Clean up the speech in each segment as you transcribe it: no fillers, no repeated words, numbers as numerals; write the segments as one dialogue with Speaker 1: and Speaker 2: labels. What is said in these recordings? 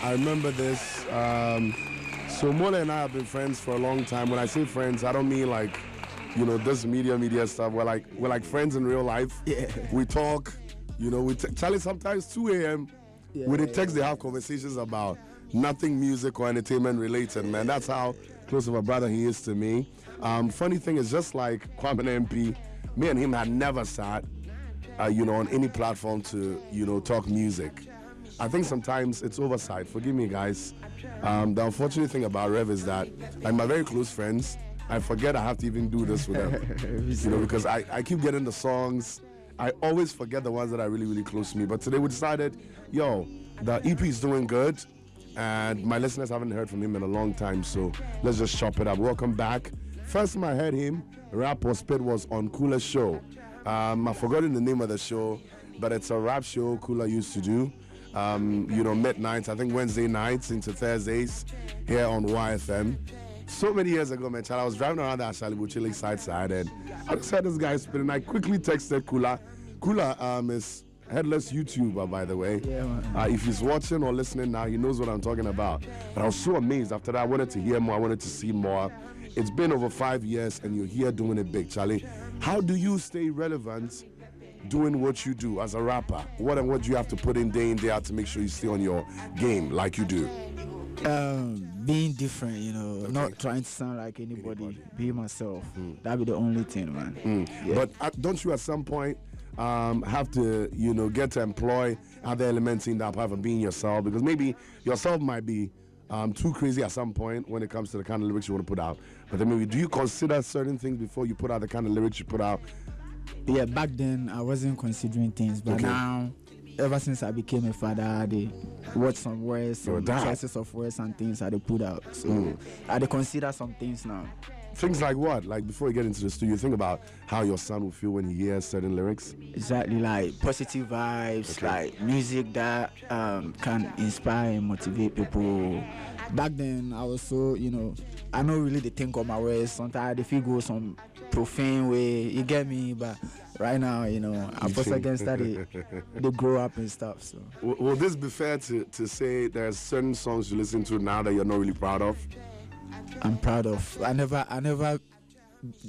Speaker 1: I remember this. So Mola and I have been friends for a long time. When I say friends, I don't mean like, this media stuff. We're like friends in real life.
Speaker 2: Yeah.
Speaker 1: We talk. Charlie, sometimes 2 a.m. with the text, they have conversations about nothing music or entertainment related, man. That's how close of a brother he is to me. Funny thing is, just like Kwame MP, me and him had never sat, on any platform to, talk music. I think sometimes it's oversight. Forgive me, guys. The unfortunate thing about Rev is that, like my very close friends, I forget I have to even do this with them. Because I keep getting the songs. I always forget the ones that are really, really close to me. But today we decided, the EP is doing good, and my listeners haven't heard from him in a long time, so let's just chop it up. Welcome back. First time I heard him, rap or spit, was on Cooler's show. I've forgotten the name of the show, but it's a rap show Cooler used to do. Midnights, I think Wednesday nights into Thursdays here on YFM. So many years ago, man, child, I was driving around that Shalibu side, and I just heard this guy spitting. I quickly texted Kula. Kula is headless YouTuber, by the way.
Speaker 2: Yeah, man.
Speaker 1: If he's watching or listening now, he knows what I'm talking about. But I was so amazed. After that, I wanted to hear more. I wanted to see more. It's been over 5 years, and you're here doing it big, Charlie. How do you stay relevant doing what you do as a rapper? What do you have to put in day out to make sure you stay on your game like you do?
Speaker 2: Being different, not trying to sound like anybody. Be myself. That'd be the only thing, man.
Speaker 1: Yeah. But don't you at some point have to, get to employ other elements in that part of being yourself? Because maybe yourself might be too crazy at some point when it comes to the kind of lyrics you want to put out. But then maybe, do you consider certain things before you put out the kind of lyrics you put out?
Speaker 2: Yeah, back then I wasn't considering things, but now, ever since I became a father, I watch some words, some choices of words and things I put out. So I consider some things now.
Speaker 1: Things like what? Like before you get into the studio, think about how your son will feel when he hears certain lyrics.
Speaker 2: Exactly, like positive vibes, like music that can inspire and motivate people. Back then, I was so, I don't really think of my words. Sometimes if you go some profane way, you get me, but right now, I'm just against that they grow up and stuff. So
Speaker 1: will this be fair to say there's certain songs you listen to now that you're not really proud of?
Speaker 2: I'm proud of. I never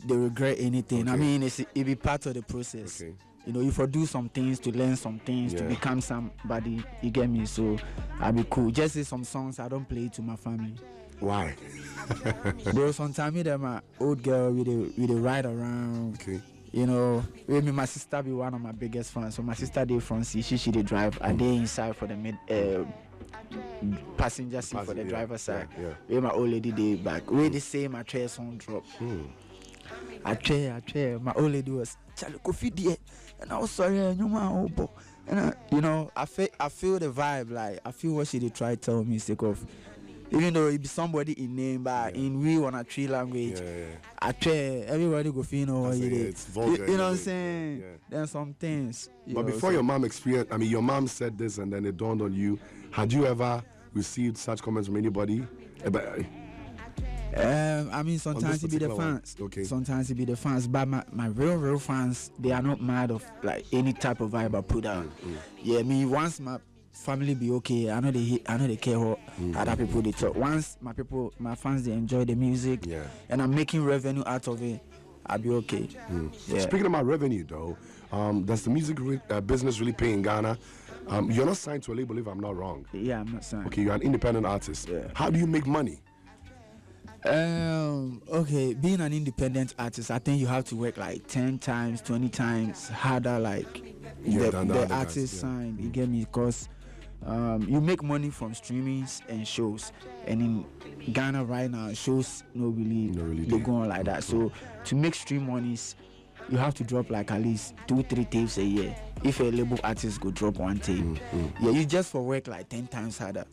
Speaker 2: they regret anything. I mean, it be part of the process. You for do some things to learn some things to become somebody. You get me? So I'll be cool. Just say some songs I don't play to my family.
Speaker 1: Why?
Speaker 2: Bro, sometimes my old girl with a ride around. Maybe my sister be one of my biggest fans. So my sister they front seat, she they drive. I they inside for the passenger seat for the driver's side. Where my old lady they back. Where they say my chair song drop. I chair. My old lady was Charlie Kofi there, and I was sorry, and I feel the vibe. Like I feel what she did try to tell me, sake of. Even though it be somebody in name, but in we on a tree language, I chair. Everybody go feel what you did.
Speaker 1: It's vulgar.
Speaker 2: You know what I'm saying? Yeah. There's some things.
Speaker 1: But before your mom experienced, your mom said this, and then it dawned on you. Had you ever received such comments from anybody?
Speaker 2: Sometimes it be the fans.
Speaker 1: Okay.
Speaker 2: Sometimes it be the fans, but my real fans, they are not mad of like any type of vibe I put out. Once my family be okay, I know they care what other people they talk. Once my fans they enjoy the music, and I'm making revenue out of it, I'll be okay.
Speaker 1: Speaking about revenue though, does the music business really pay in Ghana? You're not signed to a label if I'm not wrong.
Speaker 2: Yeah, I'm not signed.
Speaker 1: Okay, you're an independent artist. How do you make money?
Speaker 2: Being an independent artist, I think you have to work like 10 times, 20 times harder like the artist signed. You get me? Because you make money from streamings and shows, and in Ghana right now shows no really they go on like that. So to make stream monies, you have to drop like at least 2-3 tapes a year. If a label artist go drop one tape, you just for work like 10 times harder.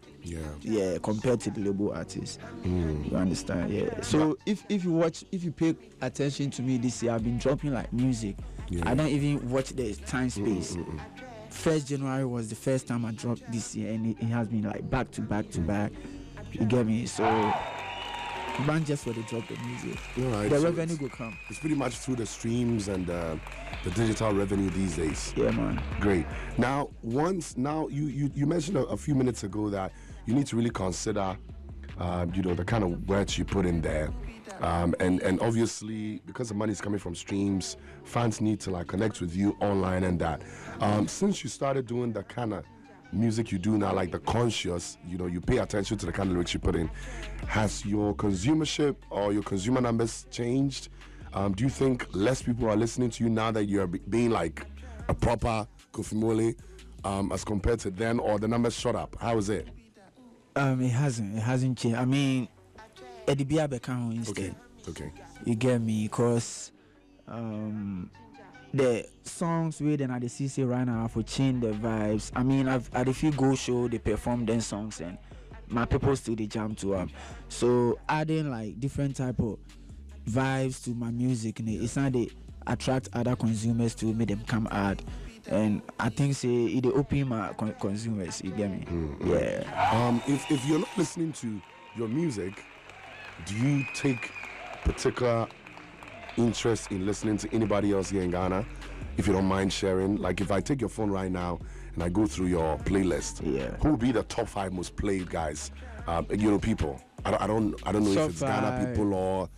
Speaker 2: Compared to the label artist. You understand? So if you pay attention to me this year, I've been dropping like music. I don't even watch the time space. 1st January was the first time I dropped this year, and it has been like back to back to back. You get me? So man, just for the drop the music, the revenue will come.
Speaker 1: It's pretty much through the streams and the digital revenue these days.
Speaker 2: Yeah, man.
Speaker 1: Great. Now you mentioned a few minutes ago that you need to really consider, the kind of words you put in there. And obviously, because the money is coming from streams, fans need to like connect with you online and that. Since you started doing the kind of music you do now, like the conscious, you pay attention to the kind of lyrics you put in. Has your consumership or your consumer numbers changed? Do you think less people are listening to you now that you're being like a proper Kofi Mole as compared to then, or the numbers shot up? How is it?
Speaker 2: It hasn't changed. I mean, Eddie Biabeka instead.
Speaker 1: Okay.
Speaker 2: You get me? Because the songs we then at the CC right now have changed the vibes. I mean, at the few go show, they perform them songs and my people still they jam to them. So adding like different type of vibes to my music, it's not they attract other consumers to make them come add. And I think say it open my consumers. You get me?
Speaker 1: Mm-hmm.
Speaker 2: Yeah.
Speaker 1: If you're not listening to your music, do you take particular interest in listening to anybody else here in Ghana? If you don't mind sharing, like if I take your phone right now and I go through your playlist, who would be the top 5 most played guys? People. I don't know if it's Ghana people or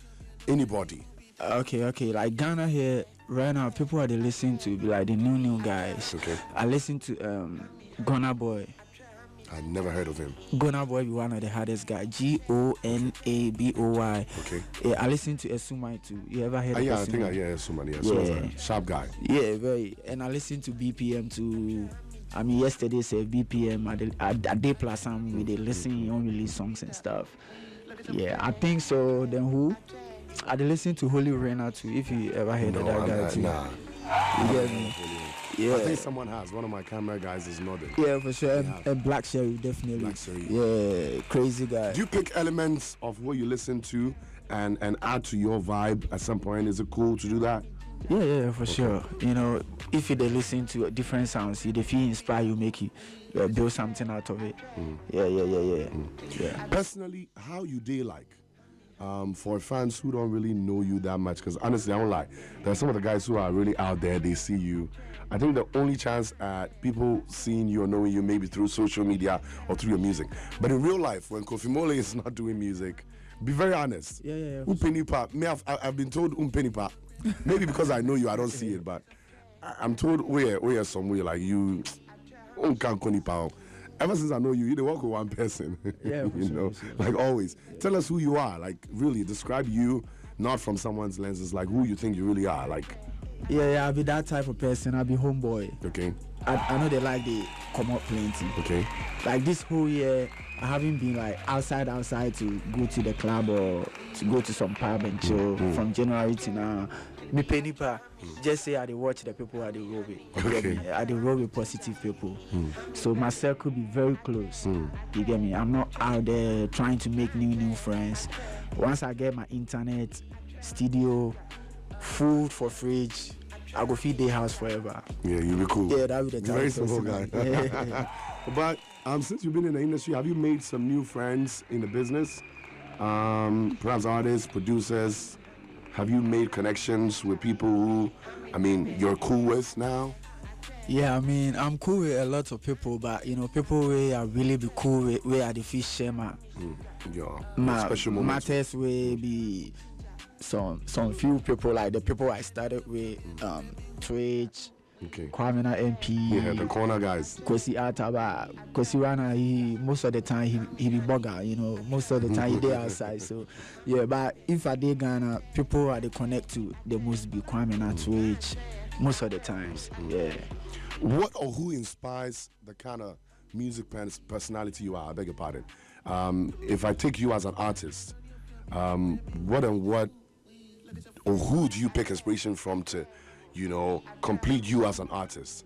Speaker 1: anybody.
Speaker 2: Okay. Like Ghana here right now, people are they listening to like the new guys.
Speaker 1: Okay.
Speaker 2: I listen to Ghana Boy.
Speaker 1: I never heard of him.
Speaker 2: Ghana Boy be one of the hardest guys. Gonaboy.
Speaker 1: Okay.
Speaker 2: Yeah, I listen to Erskine too. You ever heard of
Speaker 1: I
Speaker 2: Erskine?
Speaker 1: think I hear Erskine. Yeah. Sharp guy.
Speaker 2: Yeah, very. And I listen to BPM too. I mean, yesterday said BPM at Day Plus we they listen on release songs and stuff. Yeah, I think so. Then who? I listen to Holy Rainer too. If you ever heard of that guy too.
Speaker 1: Nah.
Speaker 2: You get me? Yeah.
Speaker 1: I think someone has. One of my camera guys is nodding.
Speaker 2: Yeah, for sure. And Black Sheriff, definitely.
Speaker 1: Black Sheriff.
Speaker 2: Yeah, crazy guy.
Speaker 1: Do you pick elements of what you listen to and add to your vibe at some point? Is it cool to do that?
Speaker 2: Yeah, for sure. If you listen to different sounds, you feel inspired, you make you build something out of it. Yeah.
Speaker 1: Personally, how you day like? For fans who don't really know you that much, because honestly, I don't lie. There are some of the guys who are really out there, they see you. I think the only chance at people seeing you or knowing you maybe through social media or through your music. But in real life, when Kofi Mole is not doing music, be very honest.
Speaker 2: Yeah.
Speaker 1: Umpenipa, I've been told Umpenipa. Maybe because I know you, I don't see it, but I'm told we're somewhere like you. Ever since I know you, you walk with one person.
Speaker 2: Yeah,
Speaker 1: sure. Like always. Yeah. Tell us who you are. Like really, describe you, not from someone's lenses. Like who you think you really are. Like.
Speaker 2: Yeah, I'll be that type of person. I'll be homeboy.
Speaker 1: Okay.
Speaker 2: I know they like the come up plenty.
Speaker 1: Okay.
Speaker 2: Like this whole year, I haven't been like outside to go to the club or to go to some pub and chill from January to now. Me penipa, just say I dey watch the people at the road with.
Speaker 1: Okay.
Speaker 2: I dey roll with positive people. So my circle be very close. You get me? I'm not out there trying to make new friends. Once I get my internet, studio, food for fridge, I go feed their house forever.
Speaker 1: Yeah, you'll be cool.
Speaker 2: Yeah, that'll be the
Speaker 1: very simple guy. But since you've been in the industry, have you made some new friends in the business? Perhaps artists, producers. Have you made connections with people who, you're cool with now?
Speaker 2: Yeah, I'm cool with a lot of people, but people who are really be cool with, where are the fish share my
Speaker 1: special moments.
Speaker 2: Matters will be some few people like the people I started with, Twitch, Kwamina MP.
Speaker 1: Yeah, the corner guys.
Speaker 2: Kosi Ataba, Kosi Rana, most of the time he be bugger, most of the time he there outside. So yeah, but if I did Ghana, people are they connect to, they must be Kwamina, Twitch, most of the times. Yeah.
Speaker 1: What or who inspires the kind of music personality you are? I beg your pardon. If I take you as an artist, what or who do you pick inspiration from to, complete you as an artist?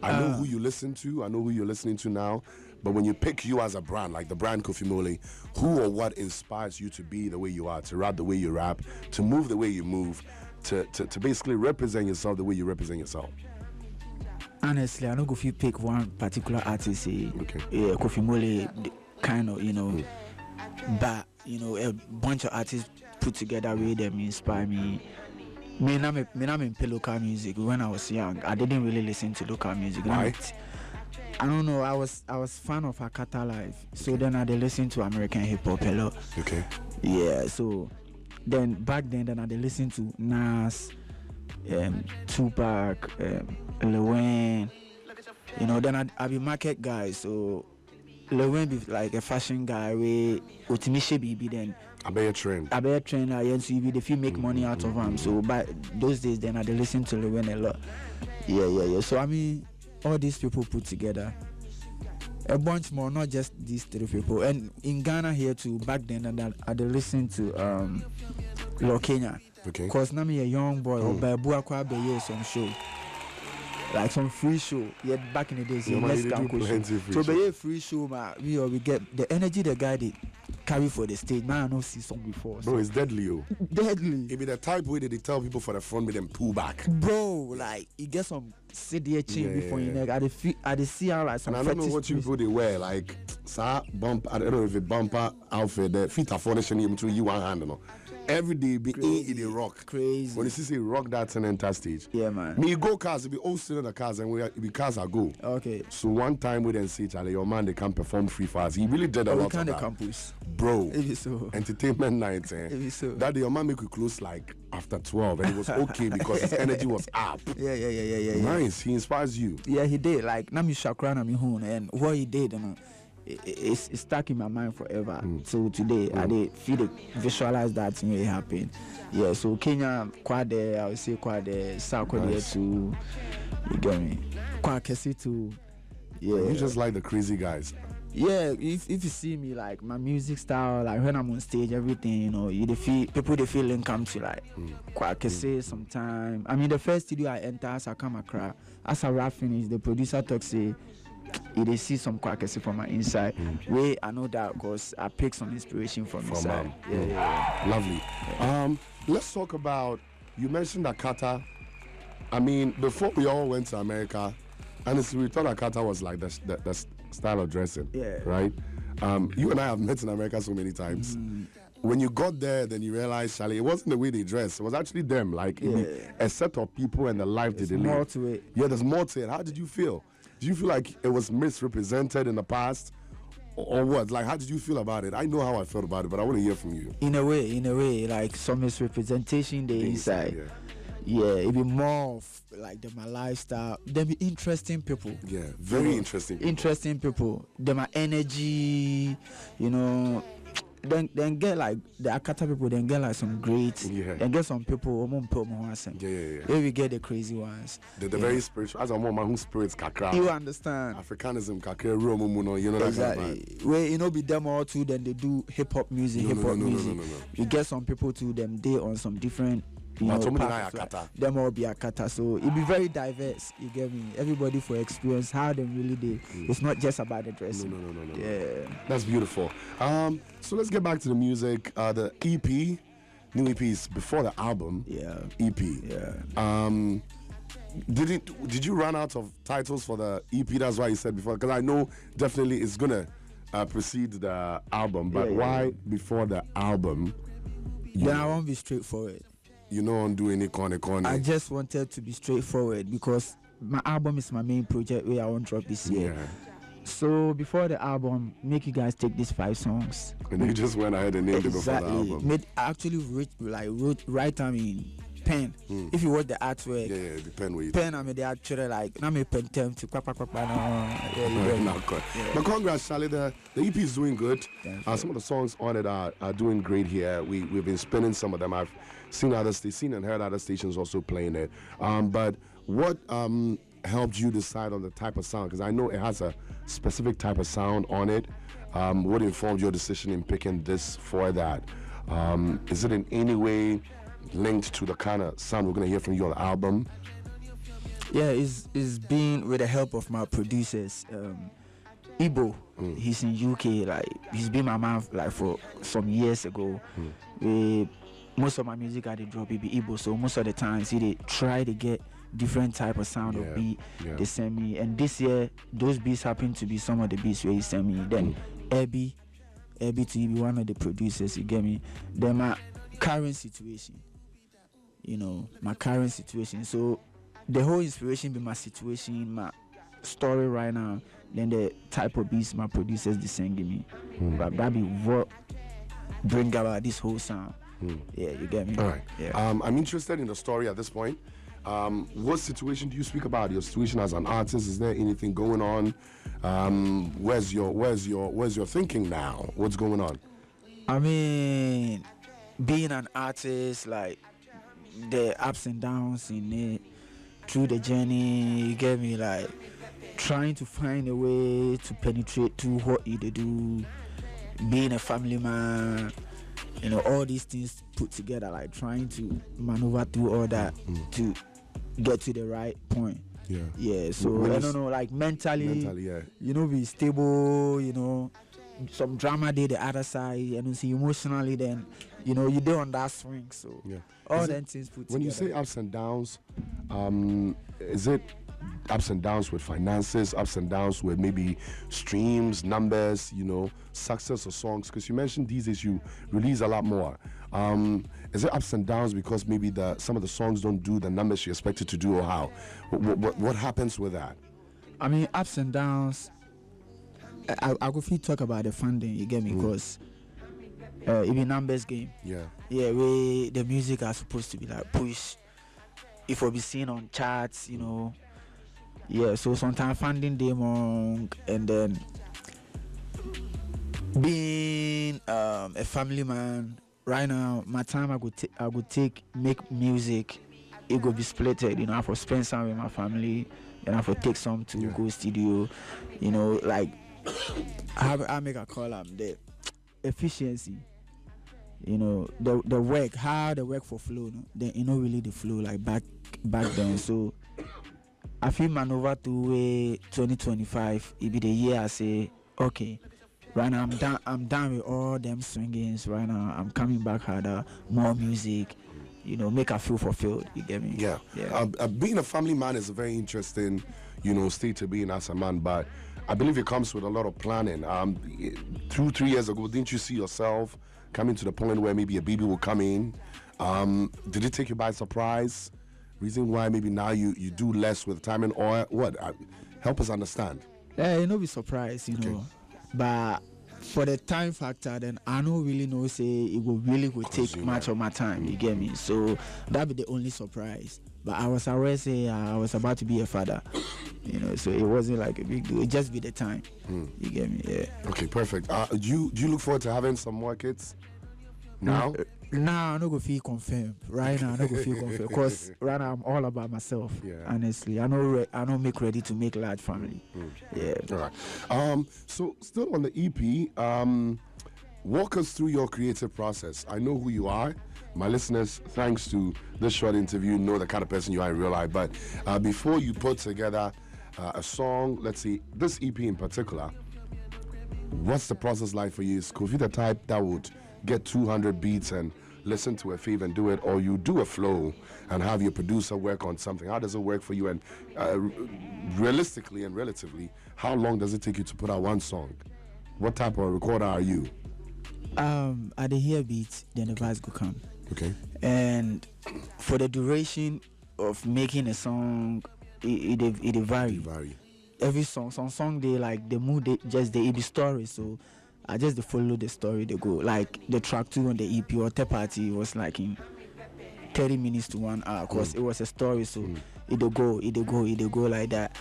Speaker 1: I know who you listen to. I know who you're listening to now. But when you pick you as a brand, like the brand Kofi Mole, who or what inspires you to be the way you are, to rap the way you rap, to move the way you move, to basically represent yourself the way you represent yourself?
Speaker 2: Honestly, I don't go if you pick one particular artist, Kofi Mole, kind of, but, a bunch of artists put together with them inspire me. Me, I'm in local music. When I was young, I didn't really listen to local music.
Speaker 1: Why?
Speaker 2: I don't know. I was fan of Akata Live, so then I did listen to American hip hop a lot.
Speaker 1: Okay.
Speaker 2: Yeah. So then back then I did listen to Nas, Tupac, Lil Wayne. You know, then I be market guy, so Lil Wayne be like a fashion guy. We ultimately be then.
Speaker 1: I bet a trend.
Speaker 2: Yeah, so if you make money out of him. So by those days, then I did listen to Lil Wayne a lot. Yeah. So I mean, all these people put together, a bunch more, not just these 3 people. And in Ghana here too, back then, I did listen to Lo Kenya.
Speaker 1: Okay.
Speaker 2: Cause now me a young boy, or by Buakwa be some show. Like some free show, yeah. Back in the days, so be a free show, man. We get the energy the guy did carry for the stage. Man, I don't see song before. So.
Speaker 1: Bro, it's deadly, yo.
Speaker 2: Deadly.
Speaker 1: It be the type way that they tell people for the front, with them pull back.
Speaker 2: Bro, like you get some CD chain before you neck. I see how like some.
Speaker 1: And I don't know what you people they wear, like bump. I don't know if it bumper outfit. The feet are furnishing him to you one hand, you know. Every day be in the rock.
Speaker 2: Crazy.
Speaker 1: When you see rock that and enter stage.
Speaker 2: Yeah, man.
Speaker 1: Me go cars, we all sit in the cars and we cars are go.
Speaker 2: Okay.
Speaker 1: So one time we didn't see Charlie, your man they can perform free for us. He really did a lot of that.
Speaker 2: Campus.
Speaker 1: Bro.
Speaker 2: It is so.
Speaker 1: Entertainment nights, eh?
Speaker 2: It is so.
Speaker 1: That day your man make you close like after 12 and it was okay because his energy was up.
Speaker 2: Yeah.
Speaker 1: Nice. He inspires you.
Speaker 2: Yeah, he did. Like Nami Shakra Nami Hun, and what he did, you know. It's stuck in my mind forever. So today I did feel it, visualize that thing really happen. Yeah, so Kenya quite there, I would say quite there, South Korea too. You get me? Quite Kesi too. Yeah.
Speaker 1: You just like the crazy guys.
Speaker 2: Yeah, if you see me like my music style, like when I'm on stage, everything, you know, people they feel come to like quite Kesi sometime. I mean the first studio I enter as I come across, as I rap finish, the producer talks say they see some quackers from my inside. Way I know that because I pick some inspiration from inside. Yeah.
Speaker 1: Lovely. Let's talk about, you mentioned Akata. I mean, before we all went to America, honestly, we thought Akata was like the style of dressing.
Speaker 2: Yeah.
Speaker 1: Right? You and I have met in America so many times. When you got there, then you realized, Charlie, it wasn't the way they dress. It was actually them. Like, a set of people and the life that they live.
Speaker 2: There's more to it.
Speaker 1: Yeah, there's more to it. How did you feel? Do you feel like it was misrepresented in the past? Or what? Like, how did you feel about it? I know how I felt about it, but I want to hear from you.
Speaker 2: In a way, like some misrepresentation the inside. Yeah, it be more of like my lifestyle. They be interesting people.
Speaker 1: Yeah, very interesting people.
Speaker 2: Interesting people. They my energy, you know. Then get like the Akata people, then get like some greats.
Speaker 1: Yeah.
Speaker 2: Then get some people
Speaker 1: Yeah.
Speaker 2: Then we get the crazy ones.
Speaker 1: They're very spiritual. As a woman who spirits kakra.
Speaker 2: You understand?
Speaker 1: Africanism kakra romo, you know
Speaker 2: exactly.
Speaker 1: That kind of
Speaker 2: Where you know be them all too, then they do hip hop music.
Speaker 1: No.
Speaker 2: You get some people too, them they on some different them all be Akata, so it be very diverse. You get me? Everybody for experience how them really did. It's not just about the dressing.
Speaker 1: No.
Speaker 2: Yeah,
Speaker 1: that's beautiful. So let's get back to the music. The EP, new EPs before the album.
Speaker 2: Yeah,
Speaker 1: EP.
Speaker 2: Yeah.
Speaker 1: Did you run out of titles for the EP? That's why you said before, because I know definitely it's gonna precede the album. But why before the album?
Speaker 2: Then I won't be straightforward.
Speaker 1: You don't do any corner.
Speaker 2: I just wanted to be straightforward because my album is my main project where I want to drop this year.
Speaker 1: Yeah.
Speaker 2: So before the album, make you guys take these 5 songs.
Speaker 1: And you just went ahead and named it before the album.
Speaker 2: Actually wrote right time in pen. If you watch the artwork,
Speaker 1: the pen where you
Speaker 2: pen. I mean they actually like now me pen term to But
Speaker 1: congrats, Charlie. The EP is doing good. Some of the songs on it are doing great here. We've been spinning some of them. I've seen and heard other stations also playing it. But what helped you decide on the type of sound? Because I know it has a specific type of sound on it. What informed your decision in picking this for that? Is it in any way linked to the kind of sound we're going to hear from you on the album?
Speaker 2: Yeah, it's been with the help of my producers. Igbo, he's in UK, like he's been my man like for some years ago. Most of my music I did drop it be Igbo, so most of the times they try to get different type of sound of beat they send me, and this year those beats happen to be some of the beats where he sent me. Then Abby to be one of the producers, you get me. Then my current situation, so the whole inspiration be my situation, my story right now. then the type of beats my producers they singing me. But that be what bring about this whole sound. Yeah, you get me?
Speaker 1: All right.
Speaker 2: Yeah.
Speaker 1: I'm interested in the story at this point. What situation do you speak about? Your situation as an artist? Is there anything going on? Where's your thinking now? What's going on?
Speaker 2: I mean, being an artist, like the ups and downs in it, through the journey, you get me, like trying to find a way to penetrate to what you do, being a family man, all these things put together, like trying to maneuver through all that to get to the right point. Yeah. So I don't know, like mentally, yeah. Be stable, some drama there the other side, and see emotionally, then you do on that swing. So all them things put together.
Speaker 1: When you say ups and downs, is it ups and downs with finances, ups and downs with maybe streams, numbers, success of songs? Because you mentioned these days you release a lot more. Is it ups and downs because maybe some of the songs don't do the numbers you expected to do, or how? What happens with that?
Speaker 2: I mean, ups and downs. I go talk about the funding, you get me, because it be numbers game.
Speaker 1: Yeah,
Speaker 2: where the music are supposed to be like push, if we be seen on charts, Yeah, so sometimes funding them and then being a family man. Right now, my time I go take make music. It go be splitted. I for spend some with my family, and I for take some to go studio. Like I make a call the efficiency. The work, how the work for flow. Then really the flow like back then. So I feel maneuver to 2025. It be the year I say, okay, right now I'm done with all them swingings. Right now I'm coming back harder, more music, make I feel fulfilled. You get me?
Speaker 1: Yeah. Being a family man is a very interesting, state to be in as a man, but I believe it comes with a lot of planning. 2-3 years ago, didn't you see yourself coming to the point where maybe a baby will come in? Did it take you by surprise? Reason why maybe now you do less with timing, or what? Help us understand.
Speaker 2: Yeah, be surprised, okay. But for the time factor, then I don't really know say it will take much of my time. You get me? So that be the only surprise. But I was aware say I was about to be a father, so it wasn't like a big deal. It just be the time. You get me? Yeah.
Speaker 1: Okay, perfect. Do you look forward to having some more kids now?
Speaker 2: Nah, I'm not gonna feel confirmed. Right now, I'm not gonna feel confirmed because right now I'm all about myself. Yeah. Honestly, I don't make ready to make large family. Yeah.
Speaker 1: All right. So still on the EP, walk us through your creative process. I know who you are. My listeners, thanks to this short interview, know the kind of person you are in real life. But before you put together a song, let's see, this EP in particular, what's the process like for you? Is Kofi the type that would get 200 beats and listen to a fave and do it, or you do a flow and have your producer work on something? How does it work for you? And realistically and relatively, how long does it take you to put out one song? What type of recorder are you?
Speaker 2: I hear beats, then the vibes go come.
Speaker 1: Okay. And
Speaker 2: for the duration of making a song, it vary. Every song they like the mood, it be story. So I just follow the story they go. Like the track 2 on the EP or third party was like in 30 minutes to 1 hour, cause it was a story. So it go like that.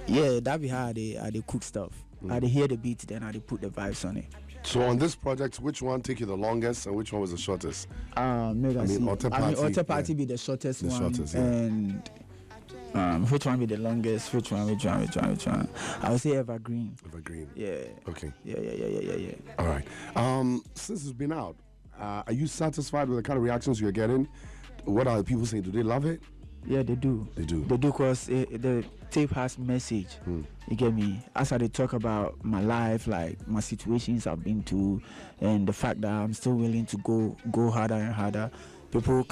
Speaker 2: Yeah, that be how they cook stuff. I hear the beat, then I put the vibes on it.
Speaker 1: So on this project, which one take you the longest and which one was the shortest?
Speaker 2: Auto Party be the shortest one. And which one be the longest? Which one? I would say Evergreen. Yeah.
Speaker 1: Okay.
Speaker 2: Yeah.
Speaker 1: All right. Since it's been out, are you satisfied with the kind of reactions you're getting? What are the people saying? Do they love it?
Speaker 2: Yeah, they do. They do because the tape has message. You get me? As I talk about my life, like my situations I've been to, and the fact that I'm still willing to go harder and harder, people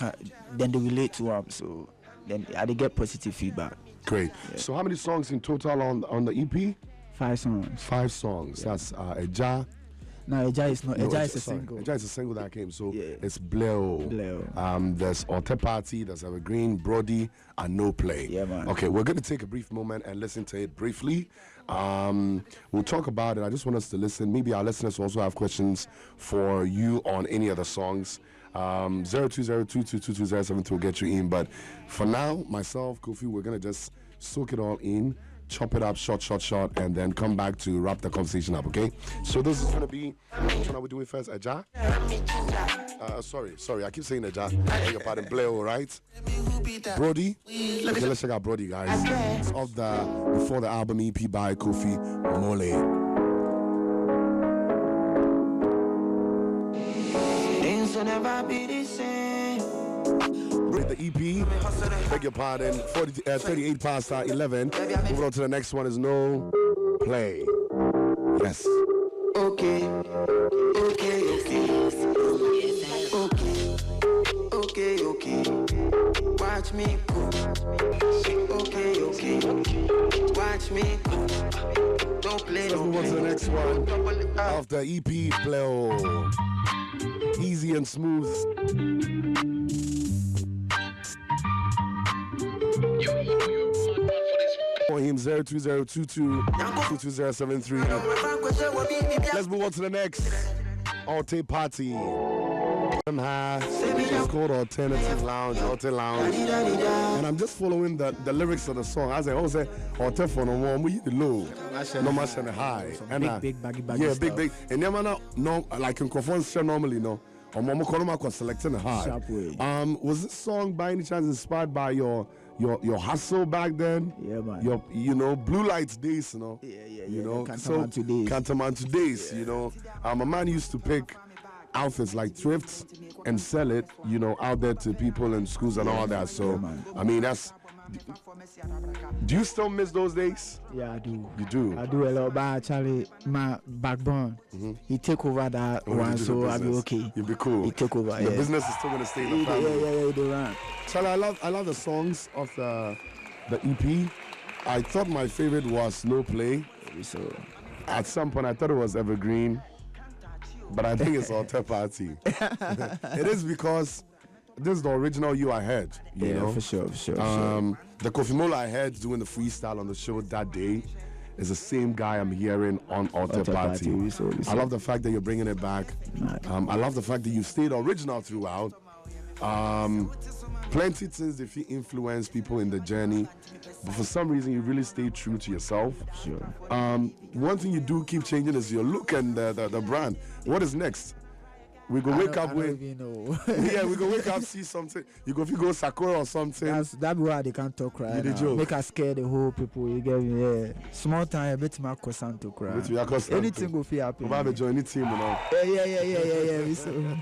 Speaker 2: then they relate to them. So then they get positive feedback.
Speaker 1: Great. Yeah. So how many songs in total on the EP?
Speaker 2: 5 songs.
Speaker 1: 5 songs. Yeah. That's Eja,
Speaker 2: No, Eja is not.
Speaker 1: No,
Speaker 2: Eja is a
Speaker 1: sorry.
Speaker 2: single.
Speaker 1: Eja is a single that came. So
Speaker 2: Yeah.
Speaker 1: it's Bleo. There's Ote Party, there's Evergreen, Brody, and No Play.
Speaker 2: Yeah, man.
Speaker 1: Okay, we're going to take a brief moment and listen to it briefly. We'll talk about it. I just want us to listen. Maybe our listeners also have questions for you on any other songs. 0202222072 will get you in. But for now, myself, Kofi, we're going to just soak it all in, chop it up short, and then come back to wrap the conversation up, okay? So this is going to be, which one are we doing first? Eja? Sorry, I keep saying Eja. I beg your pardon, Bleo, right? Brody? Okay, let's check out Brody, guys. It's off before the album EP by Kofi Mole. Things will never be the same. The EP, beg your pardon, 38 past 11. Moving on to the next one is No Play. Yes. Okay. Watch me go. Okay. Watch me go. Don't play. Let's move on to the next one. Off the EP, Play. Easy and smooth. For him 0202222073. Let's move on to the next. Alte Party. It's called Alternative Lounge, Alte Lounge. And I'm just following the lyrics of the song. I say, Alte for no more, we the low, no much and high. And
Speaker 2: big baggy
Speaker 1: yeah,
Speaker 2: stuff.
Speaker 1: big. And then no, like in Kofi normally, no. Or Mama Konoma was selecting the high. Was this song by any chance inspired by your hustle back then?
Speaker 2: Yeah, man.
Speaker 1: Your blue lights days, you know.
Speaker 2: Yeah.
Speaker 1: You know,
Speaker 2: Cantamantu days.
Speaker 1: You know. A man used to pick outfits like thrifts and sell it, out there to people in schools and all that. So, I mean, do you still miss those days?
Speaker 2: Yeah, I do.
Speaker 1: You do?
Speaker 2: I do a lot, but actually, my backbone, he take over that one, so I'll be okay.
Speaker 1: You'll be cool.
Speaker 2: He take over,
Speaker 1: The business is still going to stay in the family.
Speaker 2: Yeah, they run.
Speaker 1: Charlie, I love the songs of the EP. I thought my favorite was No Play.
Speaker 2: So,
Speaker 1: at some point, I thought it was Evergreen, but I think it's Alte Party. It is because this is the original you I heard. You know?
Speaker 2: For sure.
Speaker 1: The Kofi Mole I heard doing the freestyle on the show that day is the same guy I'm hearing on Alte Party. I love the fact that you're bringing it back. I love the fact that you stayed original throughout. Plenty things that influence people in the journey, but for some reason you really stay true to yourself.
Speaker 2: Sure.
Speaker 1: One thing you do keep changing is your look and the brand. What is next? We go wake up with. Yeah, we go wake up, see something. You go Sakura or something.
Speaker 2: That's why they can't talk right.
Speaker 1: You the joke.
Speaker 2: Make us scare the whole people. You get me? Yeah. Small time, a bit more croissant to cry. Anything will feel happy.
Speaker 1: About to join the team,
Speaker 2: Yeah.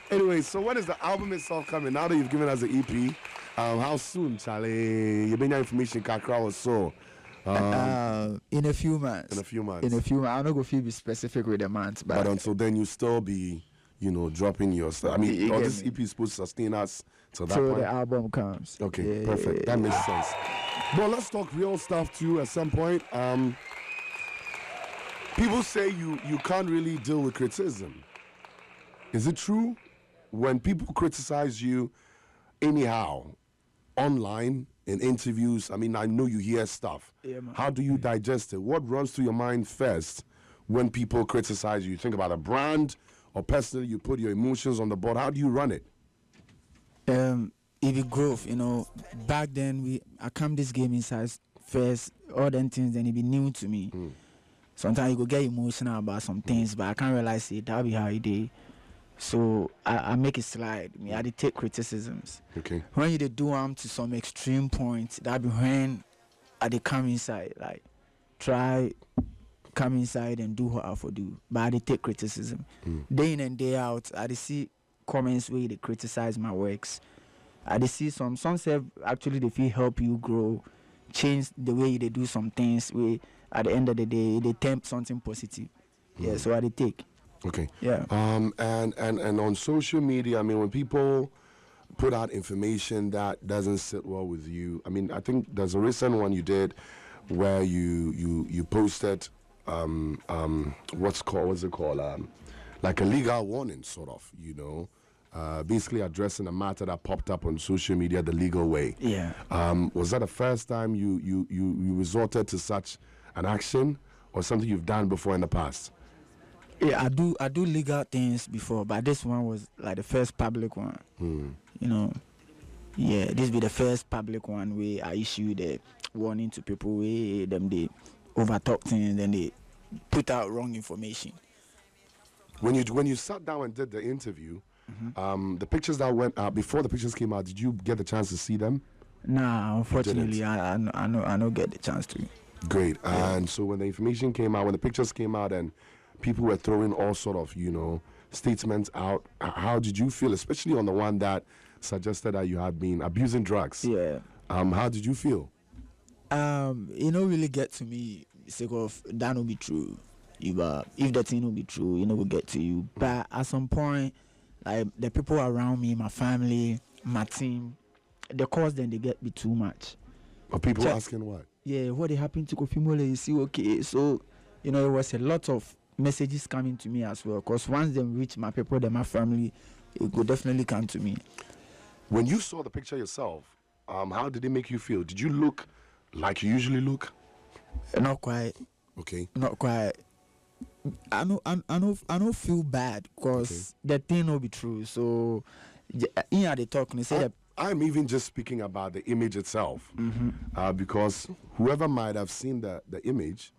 Speaker 1: Anyway, so when is the album itself coming? Now that you've given us the EP, how soon, Charlie? You bring your information, Kakra or so.
Speaker 2: In a few months. I'm not going to be specific with the months,
Speaker 1: but until then, you still be. Dropping your stuff. I mean, this EP is supposed to sustain us till that point.
Speaker 2: the album comes.
Speaker 1: Okay, perfect. That makes sense. But let's talk real stuff too at some point. People say you can't really deal with criticism. Is it true? When people criticize you anyhow, online, in interviews, I mean, I know you hear stuff.
Speaker 2: Yeah, man.
Speaker 1: How do you digest it? What runs through your mind first when people criticize you? You think about a brand, or personally, you put your emotions on the board. How do you run it?
Speaker 2: It be growth, Back then, I come this game inside first, all them things, then it be new to me. Sometimes you go get emotional about some things, but I can't realize it. That'll be how it is. So I make it slide. I dey take criticisms.
Speaker 1: Okay.
Speaker 2: When you dey do them to some extreme point, that be when I dey come inside, like try. Come inside and do what I have to do, but I take criticism. Day in and day out, I see comments where they criticize my works. I see some say actually they feel help you grow, change the way they do some things. Where at the end of the day they tempt something positive. Yeah, so I take.
Speaker 1: Okay.
Speaker 2: Yeah.
Speaker 1: And on social media, I mean, when people put out information that doesn't sit well with you, I mean, I think there's a recent one you did where you posted. What's it called? like a legal warning, sort of, basically addressing a matter that popped up on social media the legal way.
Speaker 2: Yeah.
Speaker 1: Was that the first time you resorted to such an action, or something you've done before in the past?
Speaker 2: Yeah, I do legal things before, but this one was like the first public one. Yeah, this be the first public one where I issued a warning to people where they overtalk things and they put out wrong information.
Speaker 1: When you sat down and did the interview, the pictures that went out, before the pictures came out, did you get the chance to see them?
Speaker 2: Nah, unfortunately, I don't get the chance to.
Speaker 1: Great. Yeah. And so when the information came out, when the pictures came out, and people were throwing all sort of, statements out, how did you feel, especially on the one that suggested that you had been abusing drugs?
Speaker 2: Yeah.
Speaker 1: How did you feel?
Speaker 2: It don't really get to me, sake of that will be true. If the thing will be true, will get to you. But at some point, like the people around me, my family, my team, the cause then they get me too much.
Speaker 1: Are people asking what?
Speaker 2: Yeah, what happened to Kofi Mole? Is he okay? So, it was a lot of messages coming to me as well. Because once they reach my people, then my family, it could definitely come to me.
Speaker 1: When you saw the picture yourself, how did it make you feel? Did you look like you usually look?
Speaker 2: Not quite.
Speaker 1: Okay.
Speaker 2: Not quite. I don't feel bad because the thing will be true. So, they talk and they say that.
Speaker 1: I'm even just speaking about the image itself, because whoever might have seen the image,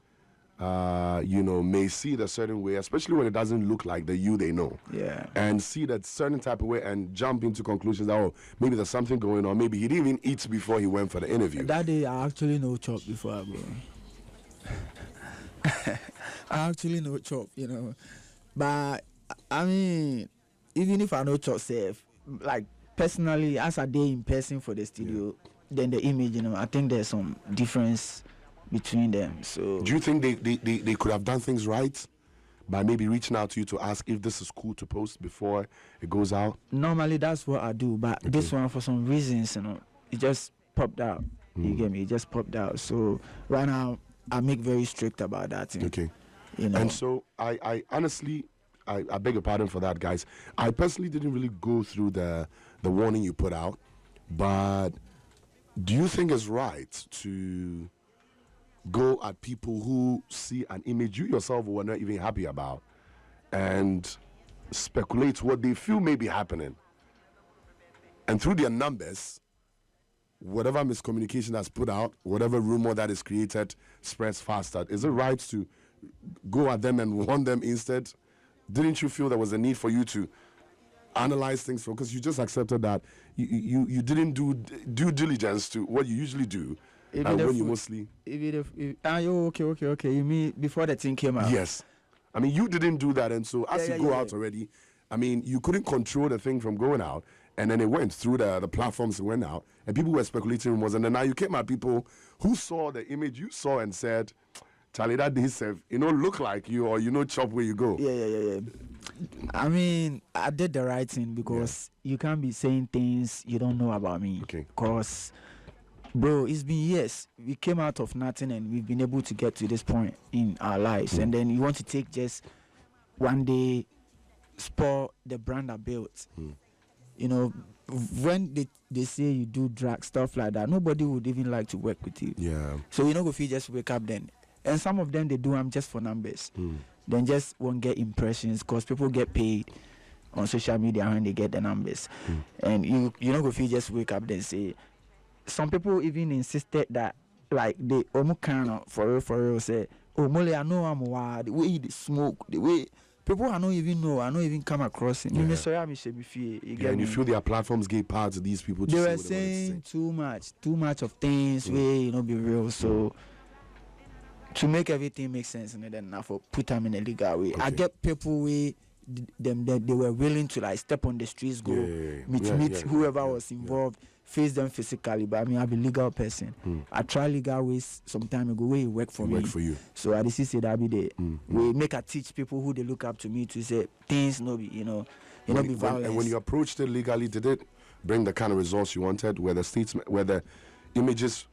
Speaker 1: may see it a certain way, especially when it doesn't look like the you they know.
Speaker 2: Yeah.
Speaker 1: And see that certain type of way and jump into conclusions that, maybe there's something going on. Maybe he didn't even eat before he went for the interview.
Speaker 2: That day, I actually no chop before I go. I actually no chop, But, I mean, even if I no chop safe, like, personally, as a day in person for the studio, then the image, I think there's some difference between them. So,
Speaker 1: do you think they could have done things right by maybe reaching out to you to ask if this is cool to post before it goes out?
Speaker 2: Normally, that's what I do, but this one, for some reasons, it just popped out. You get me? It just popped out. So right now, I make very strict about that.
Speaker 1: Okay. And so I honestly, I beg your pardon for that, guys. I personally didn't really go through the warning you put out, but do you think it's right to go at people who see an image you yourself were not even happy about and speculate what they feel may be happening, and through their numbers, whatever miscommunication that's put out, whatever rumor that is created spreads faster? Is it right to go at them and warn them instead? Didn't you feel there was a need for you to analyze things, because you just accepted that you didn't do due diligence to what you usually do when you mostly...
Speaker 2: Okay. You mean before the thing came out?
Speaker 1: Yes. I mean, you didn't do that, and so as you go out already, I mean, you couldn't control the thing from going out, and then it went through the platforms, it went out, and people were speculating rumors, and then now you came at people who saw the image you saw and said, Charlie, that day self, look like you, or chop where you go.
Speaker 2: Yeah. I mean, I did the right thing, because you can't be saying things you don't know about me.
Speaker 1: Okay.
Speaker 2: Because, bro, it's been years. We came out of nothing and we've been able to get to this point in our lives. And then you want to take just one day, spoil the brand I built. When they say you do drag stuff like that, nobody would even like to work with you.
Speaker 1: Yeah.
Speaker 2: So if you just wake up then. And some of them, they do them just for numbers. Then just won't get impressions, because people get paid on social media when they get the numbers. And you if you just wake up then say, some people even insisted that, like, they almost kind of for real say, Mole, I know I'm wild, the way they smoke, the way people I don't even come across it.
Speaker 1: And you feel their platforms gave power to these people.
Speaker 2: They were saying too much of things where be real. So to make everything make sense, and then I for put them in a legal way. I get people where they were willing to like step on the streets, go meet whoever was involved, face them physically. But I mean, I'm a legal person. I tried legal ways some time ago where it worked for me.
Speaker 1: For you.
Speaker 2: So I just say that be there. We make I teach people who they look up to me to say things no be be violence.
Speaker 1: And when you approached it legally, did it bring the kind of results you wanted? Where the statements, where the images,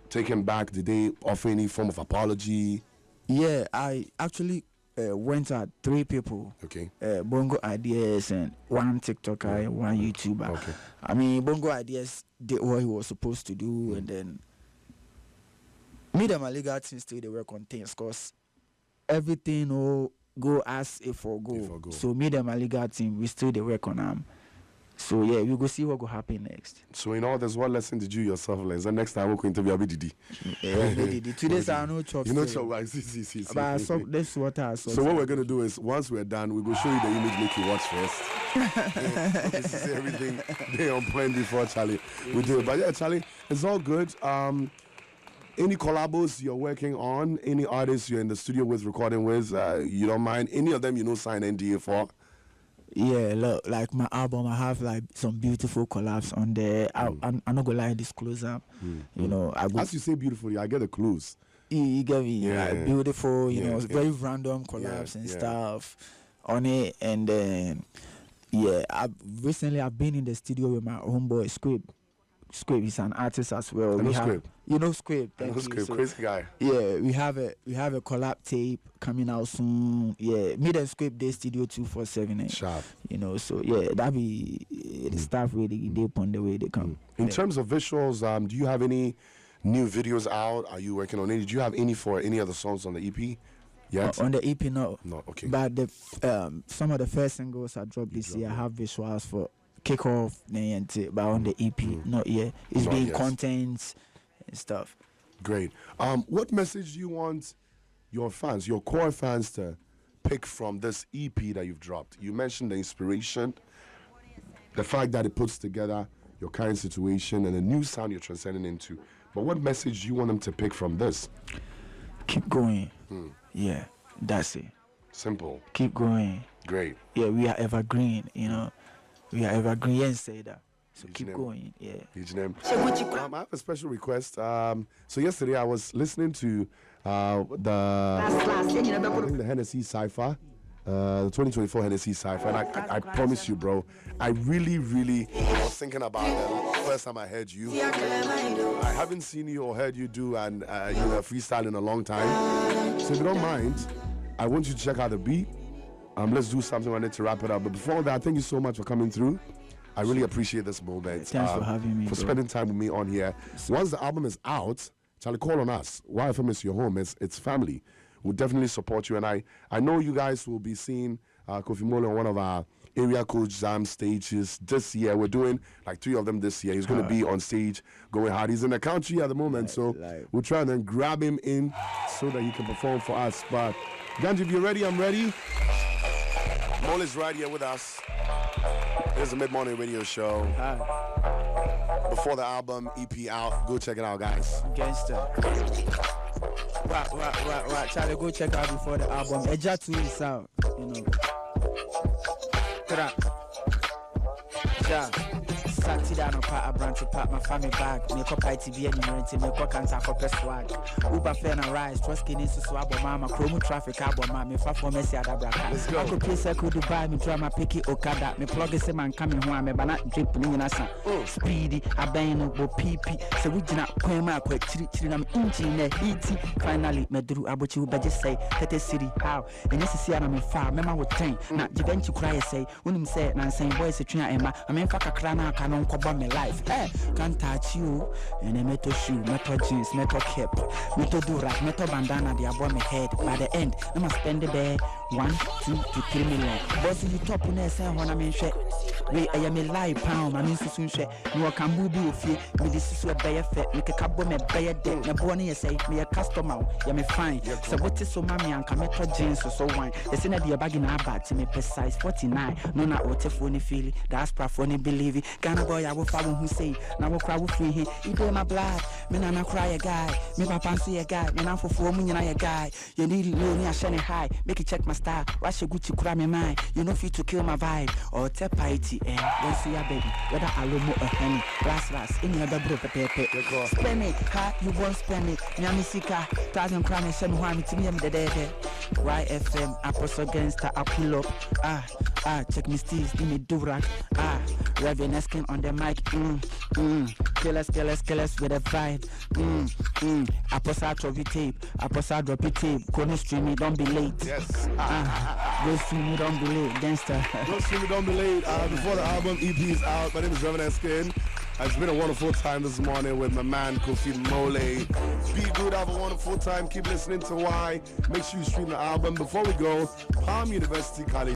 Speaker 1: taken back, did they offer any form of apology?
Speaker 2: Yeah, I actually went at 3 people.
Speaker 1: Okay.
Speaker 2: Bongo Ideas and 1 TikToker, 1 YouTuber.
Speaker 1: Okay.
Speaker 2: I mean, Bongo Ideas did what he was supposed to do, and then me and my legal team still they work on things, cause everything will go as if for go. So me and my legal team we still they work on them. So yeah, we go see what will happen next.
Speaker 1: So in all this, what lesson did you yourself learn? The next time we're going to be a BDD.
Speaker 2: Yeah, today's I know chop.
Speaker 1: You know chop. I see.
Speaker 2: But that's what I saw.
Speaker 1: So what we're gonna do is once we're done, we will show you the image, make you watch first. This is everything they on plan before Charlie. We do it, but yeah, Charlie, it's all good. Any collabos you're working on? Any artists you're in the studio with, recording with? You don't mind any of them? Sign NDA for?
Speaker 2: Yeah, look, like my album, I have like some beautiful collabs on there. I'm not gonna lie, disclose them.
Speaker 1: As you say beautifully, I get the clues.
Speaker 2: You get me, beautiful. Very random collabs and stuff on it. And then I've been in the studio with my homeboy Script. Script is an artist as well.
Speaker 1: Script.
Speaker 2: Script. Thank you.
Speaker 1: Script, crazy guy.
Speaker 2: Yeah, we have a collab tape coming out soon. Yeah, me and Script they studio 247.
Speaker 1: Sharp.
Speaker 2: So yeah, that be the stuff really they upon the way they come.
Speaker 1: In terms of visuals, do you have any new videos out? Are you working on any? Do you have any for any other songs on the EP? Yet?
Speaker 2: On the EP, no.
Speaker 1: No, okay.
Speaker 2: But the some of the first singles I dropped this year, I have visuals for Kickoff, but on the EP, not yet. It's being contents and stuff.
Speaker 1: Great. What message do you want your fans, your core fans, to pick from this EP that you've dropped? You mentioned the inspiration, the fact that it puts together your current situation and a new sound you're transcending into. But what message do you want them to pick from this?
Speaker 2: Keep going. Yeah, that's it.
Speaker 1: Simple.
Speaker 2: Keep going.
Speaker 1: Great.
Speaker 2: Yeah, we are evergreen, We are evergreen and say that. So keep going, yeah. I
Speaker 1: have a special request. So yesterday I was listening to the Hennessy Cypher, the 2024 Hennessy Cypher, and I promise you, bro, I really was thinking about it. First time I heard you. I haven't seen you or heard you do and freestyle in a long time. So if you don't mind, I want you to check out the beat. Let's do something on it to wrap it up. But before that, thank you so much for coming through. I really appreciate this moment.
Speaker 2: Thanks for having me.
Speaker 1: For spending time with me on here. Once the album is out, Charlie, call on us. YFM is your home. It's family. We'll definitely support you. And I know you guys will be seeing Kofi Mole on one of our area code jam stages this year. We're doing like 3 of them this year. He's going to be on stage going hard. He's in the country at the moment. So we'll try and then grab him in so that he can perform for us. But Ganji, if you're ready, I'm ready. Mole is right here with us. This is a mid-morning radio show. Before the album EP out, go check it out, guys.
Speaker 2: Gangster. Right. Charlie, go check out before the album. Eja 2 is out, Yeah. Saturday no pa branch pa my family bag. Me ko party be any rent me ko cancer for swag. Uber fare na rise, trust kini so abo mama chromo traffic abo mama me fa for me si adabraka. I could place I could Dubai me try my picky Okada. Me plug se man coming ho me bana drip ni nyina sa. Speedy aben no bo pp. Se we gina kwan ma kwa chiri na me engine na heat. Finally me duru abochi wo beje say tete city how. Enya sisi na me fa me ma wo ten. Na jibenchi cry say wonim say na say boys twa ema. I mean fa kakra na aka no nkoba me life. Can't touch you. And metal shoe, metal jeans, metal cap, metal durag, metal bandana they above my head. By the end, I must spend the day 1, 2 to 3 million. Boss you top on say when I mean shit. We I am a live pound, I mean so soon shit. You can bubu of you, me this is a bear fit, make a cabo me bear deck. Me bonnie say me a customer, ya me fine. So what is so mammy and metal jeans so wine. The same idea bag in our bag to me precise 49. No na what if only feel it, that's profoundly believe it. Ghana boy I will follow who say, now will cry with free him. He do my blood, me na cry a guy, me papa see a guy, me na for 4 million a guy. You need me a shiny high, make it check my style, wash a Gucci cry me mind. You know fit to kill my vibe, or tap party, don't see a baby, whether I look more a honey, last, in your double pepe. Spend it, ha, you won't spend it, Yamisika, 1,000 crowns, and 1 to me, the day. YFM, I press against, I pull up, check me steez, give me do-rack. Reverend Erskine on the mic. Killers with a vibe. I post out drop it tape. Couldn't stream it, don't be late.
Speaker 1: Yes.
Speaker 2: Go stream it, don't be late. Gangster.
Speaker 1: Go stream it, don't be late. Before the album EP is out, my name is Reverend Erskine. It's been a wonderful time this morning with my man Kofi Mole. Be good, have a wonderful time. Keep listening to Why. Make sure you stream the album. Before we go, Palm University College.